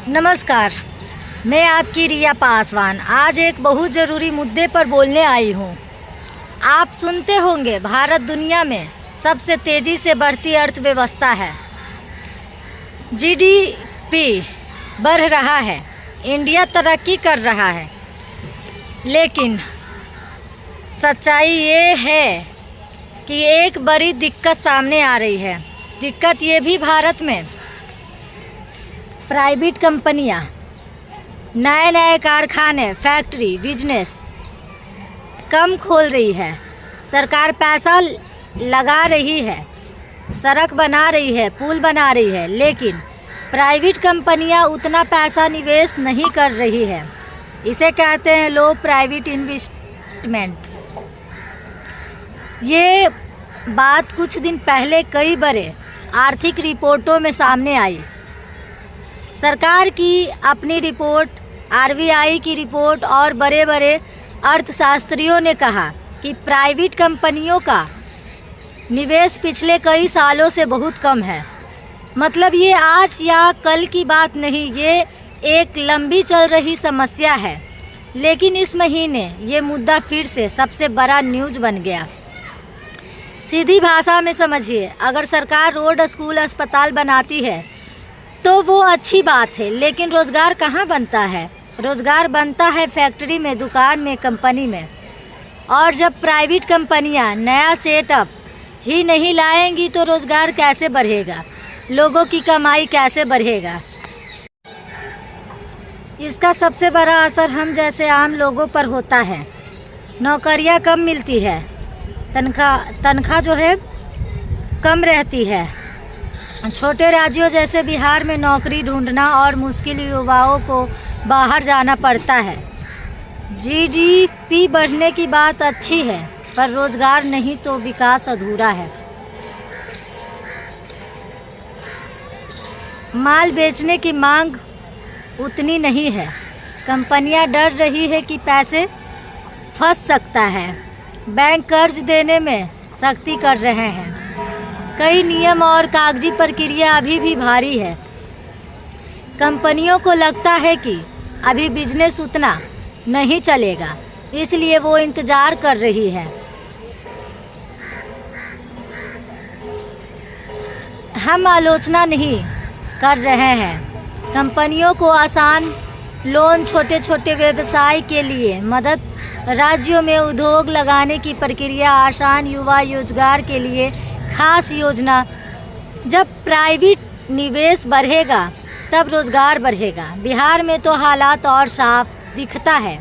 नमस्कार, मैं आपकी रिया पासवान आज एक बहुत ज़रूरी मुद्दे पर बोलने आई हूँ। आप सुनते होंगे भारत दुनिया में सबसे तेज़ी से बढ़ती अर्थव्यवस्था है। जीडीपी बढ़ रहा है, इंडिया तरक्की कर रहा है, लेकिन सच्चाई ये है कि एक बड़ी दिक्कत सामने आ रही है। दिक्कत ये भी भारत में प्राइवेट कंपनियां नए नए कारखाने, फैक्ट्री, बिजनेस कम खोल रही है। सरकार पैसा लगा रही है, सड़क बना रही है, पुल बना रही है, लेकिन प्राइवेट कंपनियां उतना पैसा निवेश नहीं कर रही है। इसे कहते हैं लो प्राइवेट इन्वेस्टमेंट। ये बात कुछ दिन पहले कई बड़े आर्थिक रिपोर्टों में सामने आई। सरकार की अपनी रिपोर्ट, आरबीआई की रिपोर्ट और बड़े बड़े अर्थशास्त्रियों ने कहा कि प्राइवेट कंपनियों का निवेश पिछले कई सालों से बहुत कम है। मतलब ये आज या कल की बात नहीं, ये एक लंबी चल रही समस्या है। लेकिन इस महीने ये मुद्दा फिर से सबसे बड़ा न्यूज़ बन गया। सीधी भाषा में समझिए, अगर सरकार रोड, स्कूल, अस्पताल बनाती है तो वो अच्छी बात है, लेकिन रोज़गार कहाँ बनता है? रोज़गार बनता है फैक्ट्री में, दुकान में, कंपनी में। और जब प्राइवेट कंपनियां नया सेटअप ही नहीं लाएंगी तो रोज़गार कैसे बढ़ेगा? लोगों की कमाई कैसे बढ़ेगा? इसका सबसे बड़ा असर हम जैसे आम लोगों पर होता है। नौकरियां कम मिलती है, तनख्वाह जो है कम रहती है। छोटे राज्यों जैसे बिहार में नौकरी ढूंढना और मुश्किल, युवाओं को बाहर जाना पड़ता है। जीडीपी बढ़ने की बात अच्छी है, पर रोज़गार नहीं तो विकास अधूरा है। माल बेचने की मांग उतनी नहीं है। कंपनियां डर रही है कि पैसे फंस सकता है। बैंक कर्ज देने में सख्ती कर रहे हैं। कई नियम और कागजी प्रक्रिया अभी भी भारी है। कंपनियों को लगता है कि अभी बिजनेस उतना नहीं चलेगा, इसलिए वो इंतज़ार कर रही है। हम आलोचना नहीं कर रहे हैं। कंपनियों को आसान लोन, छोटे छोटे व्यवसाय के लिए मदद, राज्यों में उद्योग लगाने की प्रक्रिया आसान, युवा रोजगार के लिए खास योजना। जब प्राइवेट निवेश बढ़ेगा तब रोज़गार बढ़ेगा। बिहार में तो हालात और साफ दिखता है।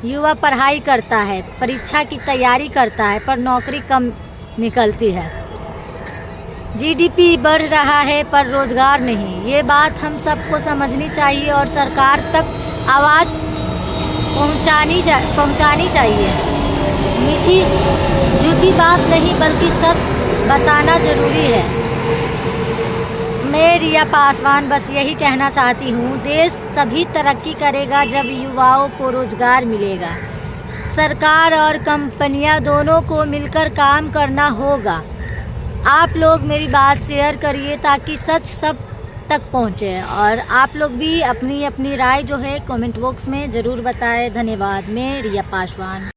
युवा पढ़ाई करता है, परीक्षा की तैयारी करता है, पर नौकरी कम निकलती है। जीडीपी बढ़ रहा है पर रोज़गार नहीं। ये बात हम सबको समझनी चाहिए और सरकार तक आवाज़ पहुंचानी चाहिए। मीठी झूठी बात नहीं, बल्कि सच बताना ज़रूरी है। मैं रिया पासवान बस यही कहना चाहती हूँ, देश तभी तरक्की करेगा जब युवाओं को रोज़गार मिलेगा। सरकार और कंपनियाँ दोनों को मिलकर काम करना होगा। आप लोग मेरी बात शेयर करिए ताकि सच सब तक पहुँचे, और आप लोग भी अपनी अपनी राय जो है कमेंट बॉक्स में ज़रूर बताएं। धन्यवाद। मैं रिया पासवान।